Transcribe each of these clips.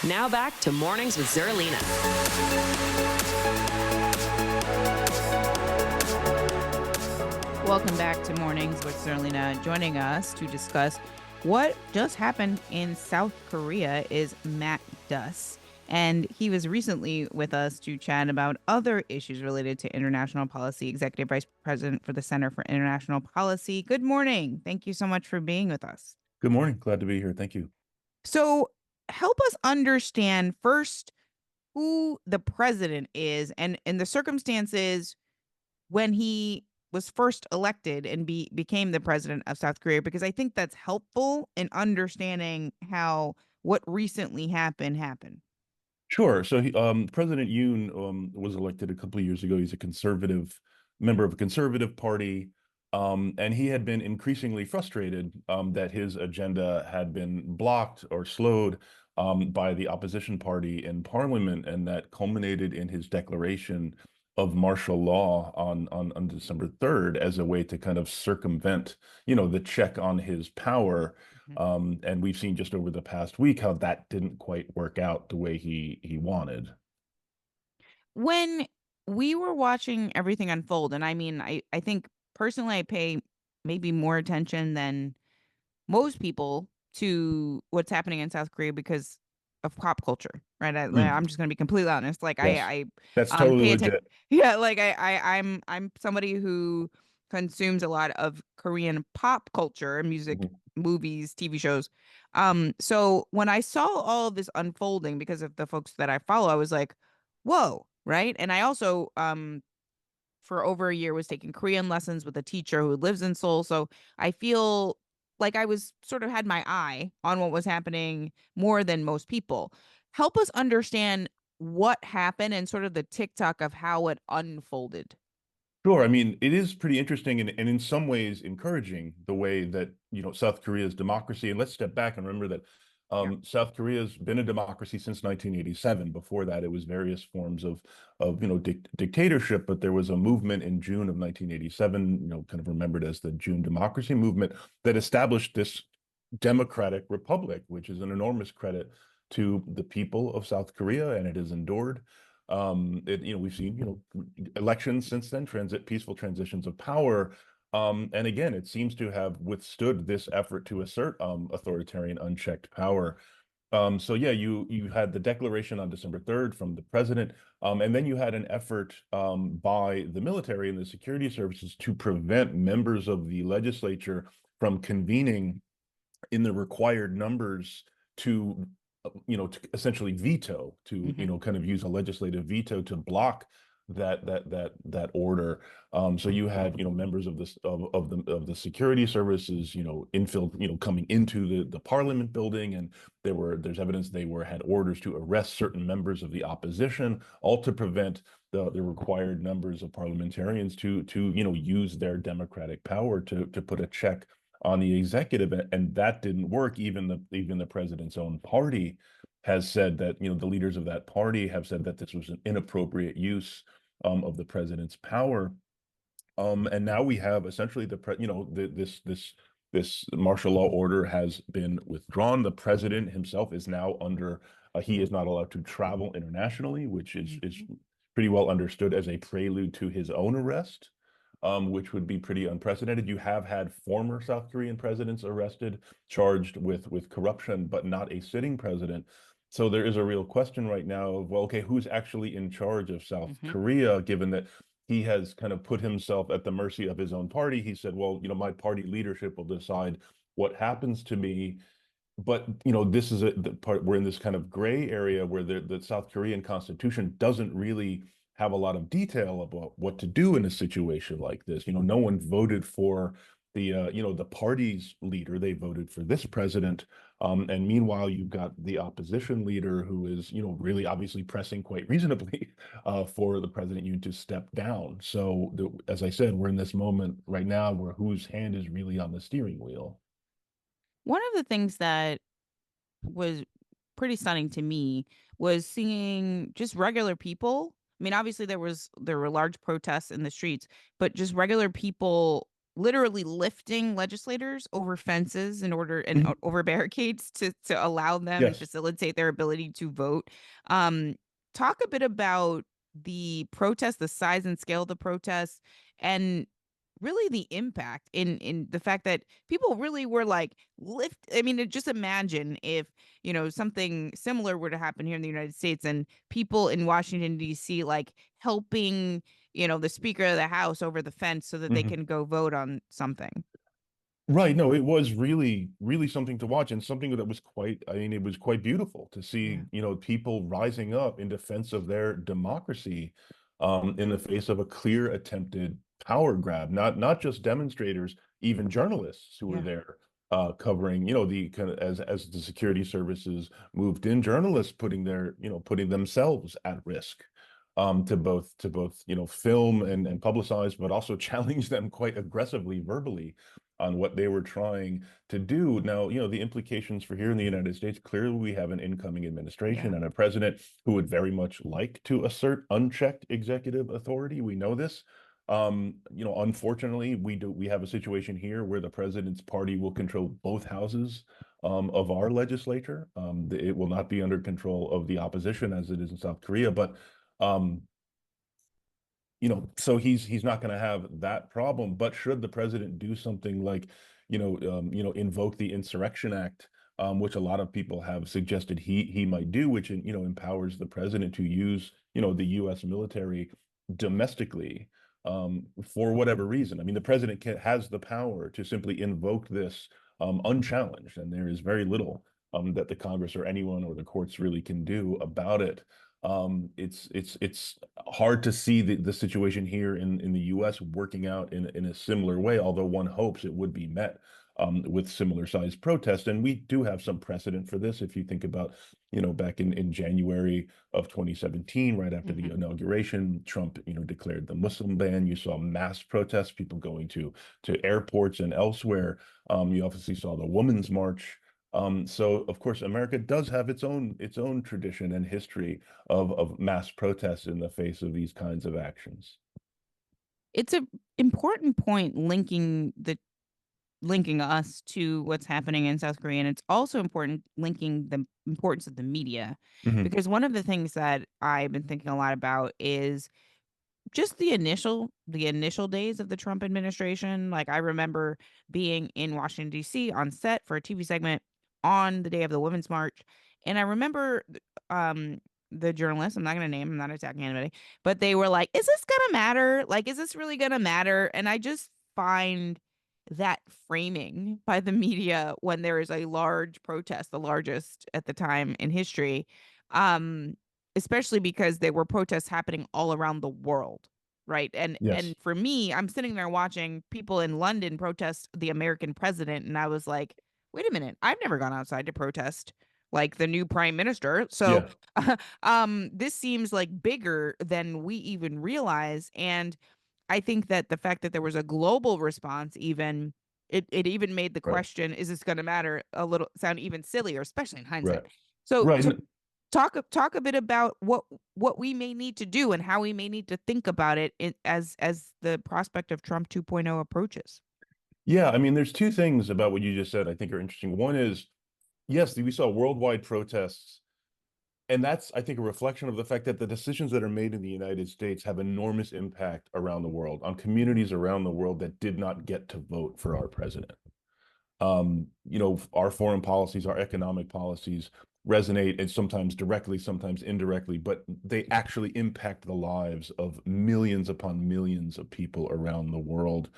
Now back to Mornings with Zerlina. Welcome back to Mornings with Zerlina. Joining us to discuss what just happened in South Korea is Matt Duss. And he was recently with us to chat about other issues related to international policy, Executive Vice President for the Center for International Policy. Good morning. Thank you so much for being with us. Good morning. Glad to be here. Thank you. So, help us understand first who the president is and the circumstances when he was first elected and became the president of South Korea, because I think that's helpful in understanding how what recently happened. Sure. So President Yoon was elected a couple of years ago. He's a conservative member of a conservative party, and he had been increasingly frustrated that his agenda had been blocked or slowed by the opposition party in parliament, and that culminated in his declaration of martial law on December 3rd as a way to kind of circumvent, the check on his power. Mhm. And we've seen just over the past week how that didn't quite work out the way he wanted. When we were watching everything unfold, and I mean, I think personally I pay maybe more attention than most people to what's happening in South Korea because of pop culture, right? I'm Mm, just going to be completely honest. Like yes, that's I totally pay attention. legit. Yeah, like I'm somebody who consumes a lot of Korean pop culture, music, Mhm. movies, TV shows. So when I saw all of this unfolding because of the folks that I follow, I was like, whoa, right? And I also for over a year was taking Korean lessons with a teacher who lives in Seoul. So I feel like I was sort of had my eye on what was happening more than most people. Help us understand what happened and sort of the TikTok of how it unfolded. Sure. I mean, it is pretty interesting and in some ways encouraging the way that, South Korea's democracy. And let's step back and remember that Yeah. South Korea's been a democracy since 1987. Before that, it was various forms of dictatorship. But there was a movement in June of 1987, kind of remembered as the June Democracy Movement, that established this democratic republic, which is an enormous credit to the people of South Korea, and it has endured. We've seen, elections since then, peaceful transitions of power. And again, it seems to have withstood this effort to assert authoritarian, unchecked power. So yeah, you had the declaration on December 3rd from the president, and then you had an effort by the military and the security services to prevent members of the legislature from convening in the required numbers to to essentially veto, to Hmm. kind of use a legislative veto to block that order. So you had members of this of the security services infill coming into the parliament building, and there's evidence they were had orders to arrest certain members of the opposition, all to prevent the required numbers of parliamentarians to use their democratic power to put a check on the executive, and that didn't work. Even the president's own party has said that, the leaders of that party have said that this was an inappropriate use of the president's power. And now we have essentially this martial law order has been withdrawn. The president himself is now under he is not allowed to travel internationally, which is Hmm. pretty well understood as a prelude to his own arrest, which would be pretty unprecedented. You have had former South Korean presidents arrested, charged with corruption, but not a sitting president. So there is a real question right now of, well, okay, who's actually in charge of South Hmm. Korea, given that he has kind of put himself at the mercy of his own party. He said, well, my party leadership will decide what happens to me. But this is the part we're in this kind of gray area where the South Korean constitution doesn't really have a lot of detail about what to do in a situation like this. No one voted for the party's leader. They voted for this president. And meanwhile, you've got the opposition leader who is, really obviously pressing quite reasonably for the president Yoon to step down. So, as I said, we're in this moment right now where whose hand is really on the steering wheel. One of the things that was pretty stunning to me was seeing just regular people. I mean, obviously there were large protests in the streets, but just regular people literally lifting legislators over fences in order and over barricades to allow them and Yes. facilitate their ability to vote. Um, Talk a bit about the protests, the size and scale of the protests, and really the impact in the fact that people really were like lift. I mean, just imagine if, something similar were to happen here in the United States and people in Washington D.C. like helping, the Speaker of the House over the fence so that they Mhm. can go vote on something. Right. No, it was really, really something to watch and something that was quite, I mean, it was quite beautiful to Yeah. see, people rising up in defense of their democracy, in the face of a clear attempted power grab. Not just demonstrators, even journalists who were Yeah. there, covering, the kind of as the security services moved in, journalists putting themselves at risk. To both, film and publicize, but also challenge them quite aggressively verbally on what they were trying to do. Now, the implications for here in the United States, clearly we have an incoming administration Yeah. and a president who would very much like to assert unchecked executive authority. We know this. Unfortunately, we have a situation here where the president's party will control both houses of our legislature. It will not be under control of the opposition as it is in South Korea, but um, so he's not going to have that problem. But should the president do something like, invoke the Insurrection Act, which a lot of people have suggested he might do, which empowers the president to use the U.S. military domestically, for whatever reason. I mean, the president has the power to simply invoke this, unchallenged, and there is very little that the Congress or anyone or the courts really can do about it. It's hard to see the situation here in the U.S. working out in a similar way, although one hopes it would be met with similar sized protests. And we do have some precedent for this. If you think about, back in January of 2017, right after the Hmm. inauguration, Trump, declared the Muslim ban. You saw mass protests, people going to airports and elsewhere. You obviously saw the Women's March. So of course, America does have its own tradition and history of mass protests in the face of these kinds of actions. It's a important point linking us to what's happening in South Korea. And it's also important linking the importance of the media. Hmm. Because one of the things that I've been thinking a lot about is just the initial days of the Trump administration. Like I remember being in Washington D.C. on set for a TV segment on the day of the Women's March, and I remember um the journalists. I'm not going to name. I'm not attacking anybody, but they were like, "Is this gonna matter? Like, is this really gonna matter?" And I just find that framing by the media when there is a large protest, the largest at the time in history, um, especially because there were protests happening all around the world, right? And Yes. for me, I'm sitting there watching people in London protest the American president, and I was like, wait a minute, I've never gone outside to protest like the new prime minister. So Yeah. this seems like bigger than we even realize. And I think that the fact that there was a global response, even it even made the Right. question, is this going to matter, a little sound even sillier, especially in Right. hindsight. So Right. talk a bit about what we may need to do and how we may need to think about it as the prospect of Trump 2.0 approaches. Yeah. I mean, there's two things about what you just said I think are interesting. One is, yes, we saw worldwide protests. And that's, I think, a reflection of the fact that the decisions that are made in the United States have enormous impact around the world, on communities around the world that did not get to vote for our president. Our foreign policies, our economic policies resonate, and sometimes directly, sometimes indirectly, but they actually impact the lives of millions upon millions of people around the world.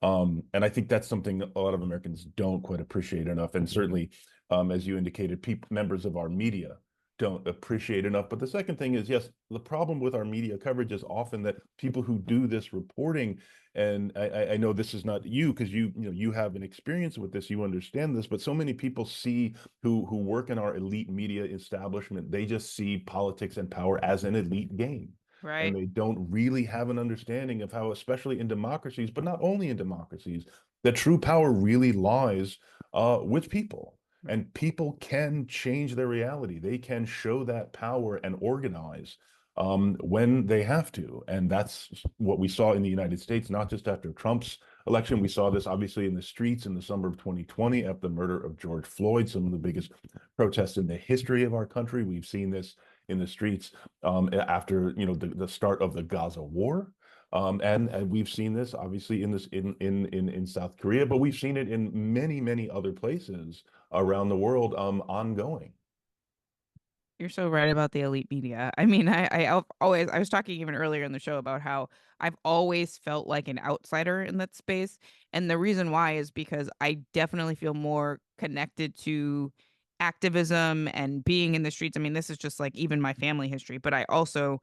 And I think that's something a lot of Americans don't quite appreciate enough. And certainly, as you indicated, members of our media don't appreciate enough. But the second thing is, yes, the problem with our media coverage is often that people who do this reporting, and I know this is not you because you have an experience with this, you understand this, but so many people see who work in our elite media establishment, they just see politics and power as an elite game. And Right. they don't really have an understanding of how, especially in democracies, but not only in democracies, the true power really lies with people. Right. And people can change their reality. They can show that power and organize when they have to. And that's what we saw in the United States, not just after Trump's election. We saw this obviously in the streets in the summer of 2020 after the murder of George Floyd, some of the biggest protests in the history of our country. We've seen this in the streets after the start of the Gaza war. And we've seen this obviously in South Korea, but we've seen it in many other places around the world ongoing. You're so right about the elite media. I mean, I was talking even earlier in the show about how I've always felt like an outsider in that space. And the reason why is because I definitely feel more connected to activism and being in the streets. I mean, this is just like even my family history, but I also,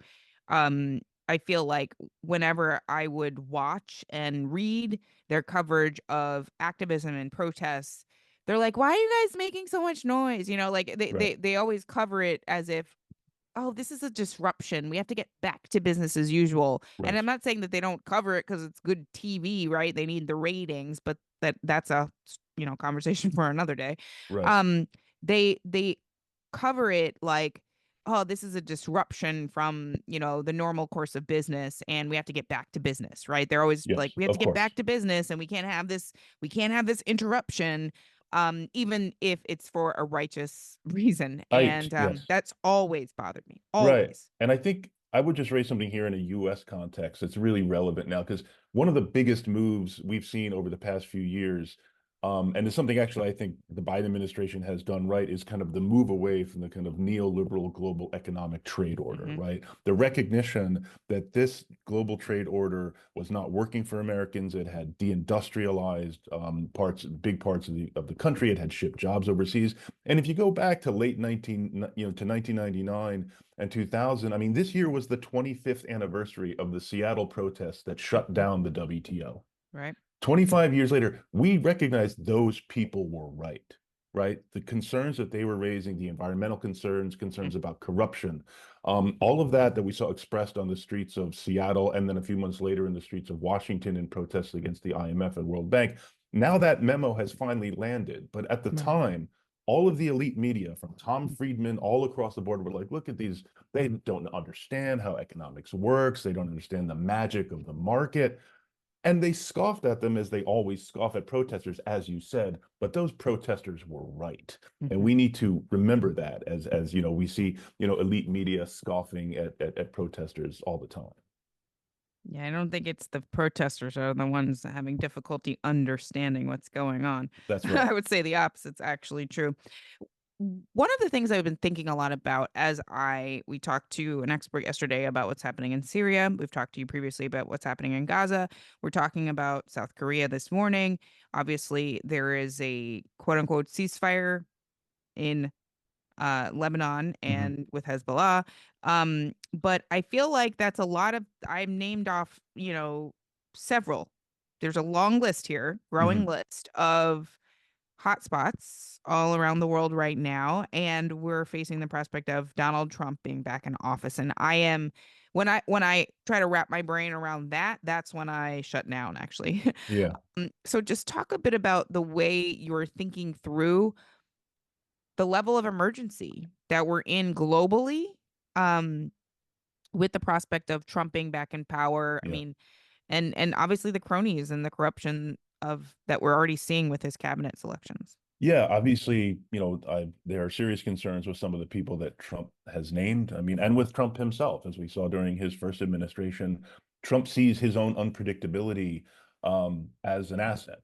um, I feel like whenever I would watch and read their coverage of activism and protests, they're like, "Why are you guys making so much noise?" Like Right, they always cover it as if, "Oh, this is a disruption. We have to get back to business as usual." And right, I'm not saying that they don't cover it because it's good TV, right? They need the ratings, but that's a conversation for another day. right. Um, they cover it like, "Oh, this is a disruption from the normal course of business, and we have to get back to business," right? They're always like, Yes, "We have to of get course. back to business, and we can't have this interruption." Even if it's for a righteous reason. And Yes. that's always bothered me. Right. Always. And I think I would just raise something here in a U.S. context that's really relevant now, because one of the biggest moves we've seen over the past few years, and it's something actually I think the Biden administration has done right, is kind of the move away from the kind of neoliberal global economic trade order, Hmm. right? The recognition that this global trade order was not working for Americans. It had deindustrialized big parts of the country. It had shipped jobs overseas. And if you go back to late 1999 and 2000, I mean, this year was the 25th anniversary of the Seattle protests that shut Hmm. down the WTO. Right. 25 years later, we recognize those people were right, right? The concerns that they were raising, the environmental concerns, concerns about corruption, all of that we saw expressed on the streets of Seattle, and then a few months later in the streets of Washington in protests against the IMF and World Bank. Now that memo has finally landed. But at the Right. time, all of the elite media, from Tom Friedman all across the board, were like, look at these. They don't understand how economics works. They don't understand the magic of the market. And they scoffed at them as they always scoff at protesters, as you said, but those protesters were right. And Hmm. we need to remember that as we see, elite media scoffing at protesters all the time. Yeah, I don't think it's the protesters are the ones having difficulty understanding what's going on. That's right. I would say the opposite's actually true. One of the things I've been thinking a lot about as we talked to an expert yesterday about what's happening in Syria. We've talked to you previously about what's happening in Gaza. We're talking about South Korea this morning. Obviously, there is a quote unquote ceasefire in Lebanon Mhm. and with Hezbollah. But I feel like that's a lot of I'm named off, several. There's a long list here, growing Mhm. list of hotspots all around the world right now, and we're facing the prospect of Donald Trump being back in office. And I am when I try to wrap my brain around that, that's when I shut down actually. Yeah. So just talk a bit about the way you're thinking through the level of emergency that we're in globally, um, with the prospect of Trump being back in power. I Yeah. mean, and obviously the cronies and the corruption of that we're already seeing with his cabinet selections. Yeah, obviously, there are serious concerns with some of the people that Trump has named. I mean, and with Trump himself, as we saw during his first administration, Trump sees his own unpredictability as an asset.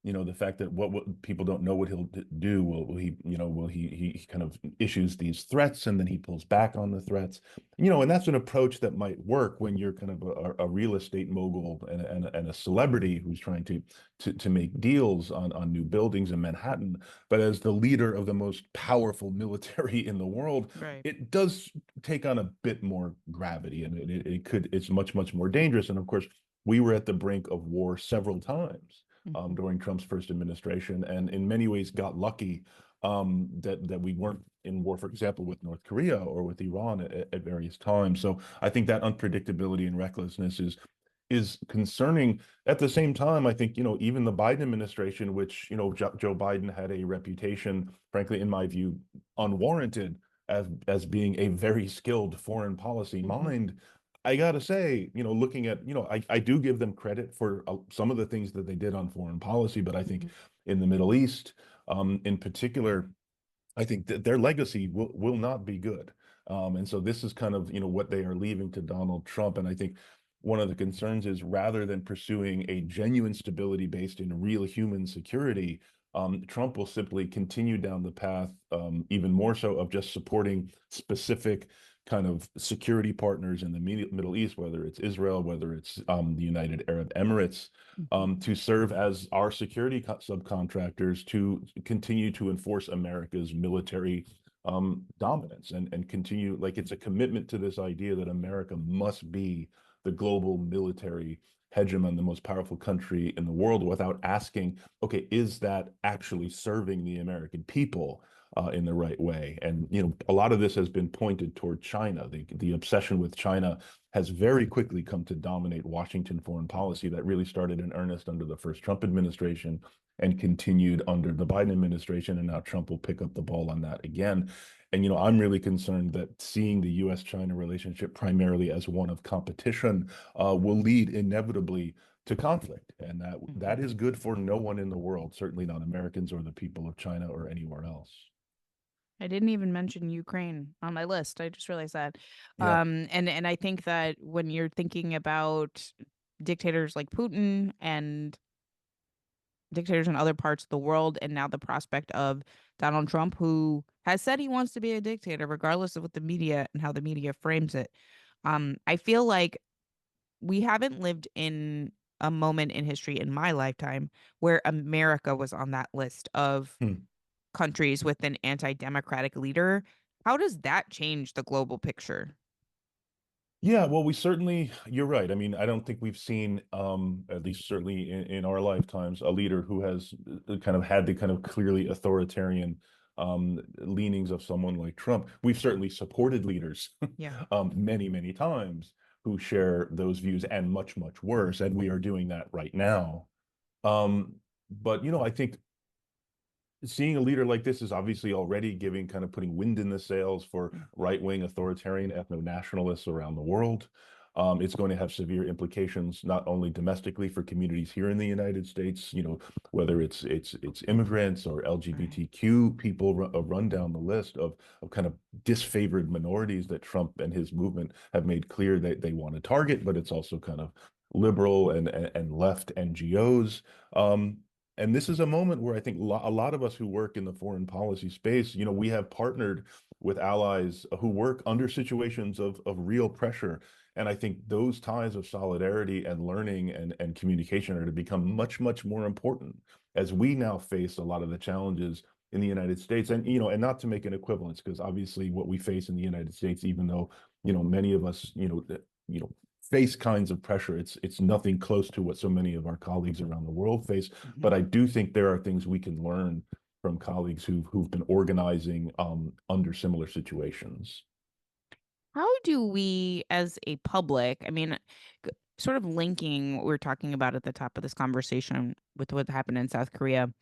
The fact that what people don't know what he'll do. Will he, will he kind of issues these threats and then he pulls back on the threats. And that's an approach that might work when you're kind of a real estate mogul and a celebrity who's trying to make deals on new buildings in Manhattan. But as the leader of the most powerful military in the world, Right. it does take on a bit more gravity, and it's much more dangerous. And of course, we were at the brink of war several times Hmm. during Trump's first administration, and in many ways got lucky that we weren't in war, for example, with North Korea or with Iran at various times. So I think that unpredictability and recklessness is concerning. At the same time, I think even the Biden administration, which Joe Biden had a reputation, frankly, in my view, unwarranted as being a very skilled foreign policy Hmm. mind. I gotta say, looking at, I do give them credit for some of the things that they did on foreign policy, but I think in the Middle East, in particular, I think that their legacy will not be good. And so this is kind of, what they are leaving to Donald Trump. And I think one of the concerns is rather than pursuing a genuine stability based in real human security, Trump will simply continue down the path, even more so, of just supporting specific kind of security partners in the Middle East, whether it's Israel, whether it's the United Arab Emirates, Mhm. to serve as our security subcontractors to continue to enforce America's military dominance and continue, like, it's a commitment to this idea that America must be the global military hegemon, the most powerful country in the world, without asking, okay, is that actually serving the American people in the right way? And a lot of this has been pointed toward China. The obsession with China has very quickly come to dominate Washington foreign policy. That really started in earnest under the first Trump administration and continued under the Biden administration, and now Trump will pick up the ball on that again. And I'm really concerned that seeing the U.S. China relationship primarily as one of competition will lead inevitably to conflict, and that Mhm. is good for no one in the world, certainly not Americans or the people of China or anywhere else. I didn't even mention Ukraine on my list. I just realized that. Yeah. And I think that when you're thinking about dictators like Putin and dictators in other parts of the world, and now the prospect of Donald Trump, who has said he wants to be a dictator, regardless of what the media and how the media frames it. I feel like we haven't lived in a moment in history in my lifetime where America was on that list of Hmm. countries with an anti-democratic leader. How does that change the global picture? Yeah, well, you're right. I mean, I don't think we've seen, at least certainly in our lifetimes, a leader who has kind of had the kind of clearly authoritarian leanings of someone like Trump. We've certainly supported leaders Yeah. many, many times who share those views and much, much worse, and we are doing that right now. But, I think seeing a leader like this is obviously already kind of putting wind in the sails for right-wing authoritarian ethno-nationalists around the world. It's going to have severe implications not only domestically for communities here in the United States, whether it's immigrants or Right. LGBTQ people, run down the list of kind of disfavored minorities that Trump and his movement have made clear that they want to target, but it's also kind of liberal and left NGOs. And this is a moment where I think a lot of us who work in the foreign policy space, we have partnered with allies who work under situations of real pressure. And I think those ties of solidarity and learning and communication are to become much, much more important as we now face a lot of the challenges in the United States. And, and not to make an equivalence, because obviously what we face in the United States, even though, many of us, face kinds of pressure. It's nothing close to what so many of our colleagues around the world face. But Mhm. I do think there are things we can learn from colleagues who've been organizing under similar situations. How do we, as a public, I mean, sort of linking what we are talking about at the top of this conversation with what happened in South Korea,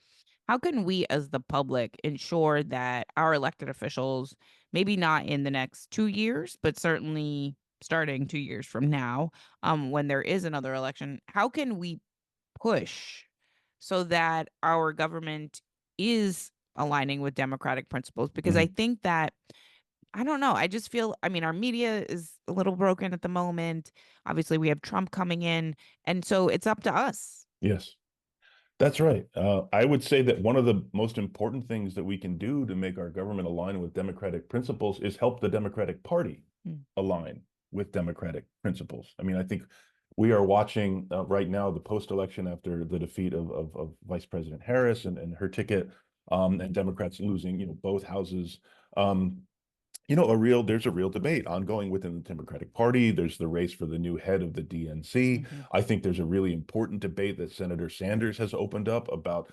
how can we, as the public, ensure that our elected officials, maybe not in the next 2 years, but certainly starting 2 years from now, when there is another election, how can we push so that our government is aligning with democratic principles? Because I Mhm. think that I don't know. I just feel, I mean, our media is a little broken at the moment. Obviously, we have Trump coming in. And so it's up to us. Yes. That's right. I would say that one of the most important things that we can do to make our government align with democratic principles is help the Democratic Party Mm. align with democratic principles. I mean, I think we are watching right now the post-election after the defeat of Vice President Harris and her ticket, and Democrats losing, both houses. Um, there's a real debate ongoing within the Democratic Party. There's the race for the new head of the DNC. Mhm. I think there's a really important debate that Senator Sanders has opened up about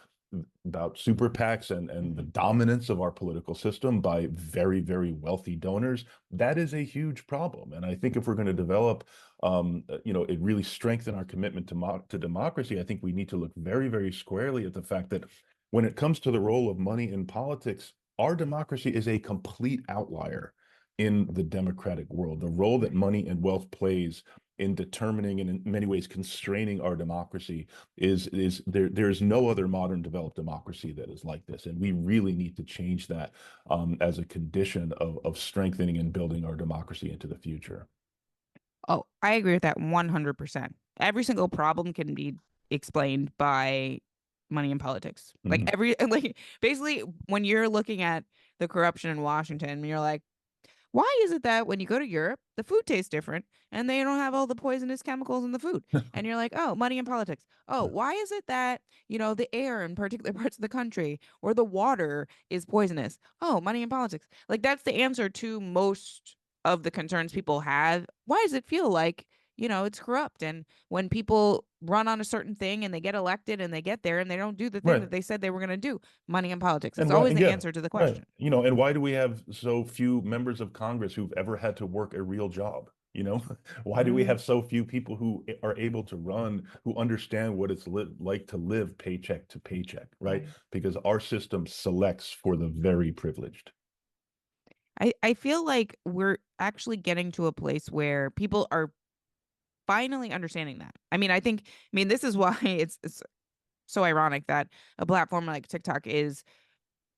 super PACs and the Mhm. dominance of our political system by very, very wealthy donors. That is a huge problem. And I think if we're going to develop, it really strengthen our commitment to democracy, I think we need to look very, very squarely at the fact that when it comes to the role of money in politics, our democracy is a complete outlier. in the democratic world. The role that money and wealth plays in determining and in many ways constraining our democracy is there's no other modern developed democracy that is like this. And we really need to change that as a condition of strengthening and building our democracy into the future. Oh, I agree with that 100%. Every single problem can be explained by money and politics. Like Mhm. like basically when you're looking at the corruption in Washington, you're like, why is it that when you go to Europe, the food tastes different and they don't have all the poisonous chemicals in the food? And you're like, oh, money and politics. Oh, why is it that, the air in particular parts of the country or the water is poisonous? Oh, money and politics. Like that's the answer to most of the concerns people have. Why does it feel like, it's corrupt? And when people run on a certain thing and they get elected and they get there and they don't do the thing Right. that they said they were going to do, money and politics. It's And why, always the yeah, answer to the right. question. And why do we have so few members of Congress who've ever had to work a real job? Why do we Mm, have so few people who are able to run, who understand what it's like to live paycheck to paycheck, right? right. Because our system selects for the very privileged. I feel like we're actually getting to a place where people are finally understanding that. I mean, this is why it's so ironic that a platform like TikTok is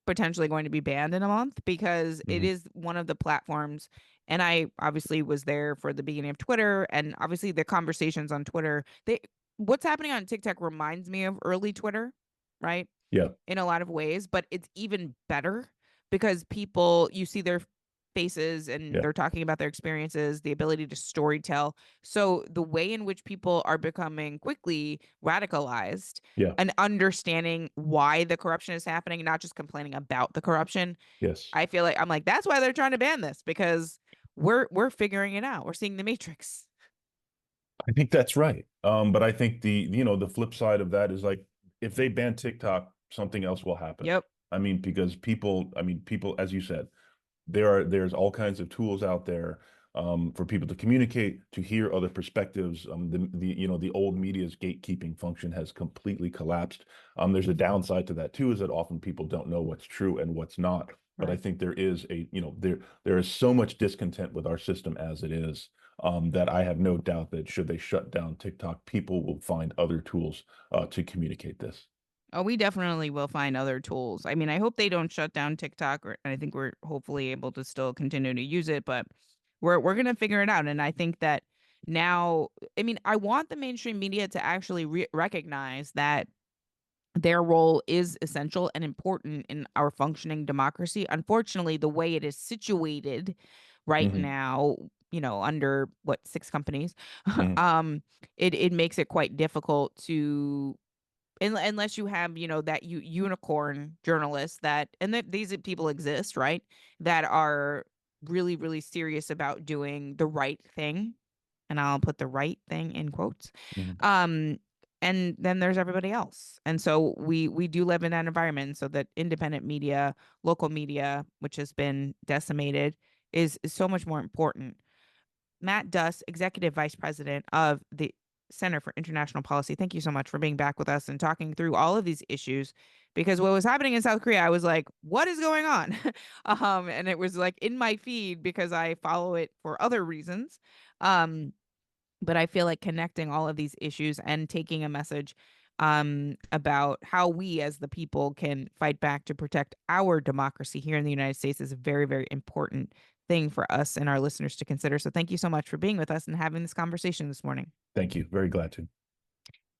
potentially going to be banned in a month because it Hmm. is one of the platforms. And I obviously was there for the beginning of Twitter, and obviously the conversations on Twitter. What's happening on TikTok reminds me of early Twitter, right? Yeah, In a lot of ways, but it's even better because people, you see their faces and yeah, they're talking about their experiences, the ability to story tell. So the way in which people are becoming quickly radicalized yeah, and understanding why the corruption is happening, not just complaining about the corruption. yes. I feel like I'm like, that's why they're trying to ban this because we're figuring it out. We're seeing the matrix. I think that's right. But I think the flip side of that is like if they ban TikTok, something else will happen. Yep. Because people, as you said, there's all kinds of tools out there for people to communicate, to hear other perspectives. The old media's gatekeeping function has completely collapsed. There's a downside to that too, is that often people don't know what's true and what's not. But I Right. think there is there is so much discontent with our system as it is, that I have no doubt that should they shut down TikTok, people will find other tools to communicate this. Oh, we definitely will find other tools. I mean, I hope they don't shut down TikTok, and I think we're hopefully able to still continue to use it, but we're gonna figure it out. And I think that now, I mean, I want the mainstream media to actually recognize that their role is essential and important in our functioning democracy. Unfortunately, the way it is situated right Hmm. now, under what, six companies, Hmm. um, it makes it quite difficult to unless you have that unicorn journalists and that these people exist, right, that are really really serious about doing the right thing, and I'll put the right thing in quotes. Hmm. um and then there's everybody else, and so we do live in that environment, so that independent media, local media, which has been decimated, is so much more important. Matt Duss, Executive Vice President of the Center for International Policy. Thank you so much for being back with us and talking through all of these issues. Because what was happening in South Korea, I was like, what is going on? And it was like in my feed because I follow it for other reasons. Um, but I feel like connecting all of these issues and taking a message about how we as the people can fight back to protect our democracy here in the United States is a very, very important thing for us and our listeners to consider. So thank you so much for being with us and having this conversation this morning. Thank you. Very glad to.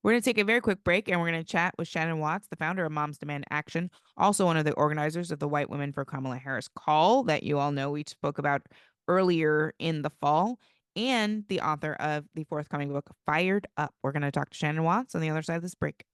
We're going to take a very quick break and we're going to chat with Shannon Watts, the founder of Moms Demand Action, also one of the organizers of the White Women for Kamala Harris call that you all know we spoke about earlier in the fall, and the author of the forthcoming book, Fired Up. We're going to talk to Shannon Watts on the other side of this break.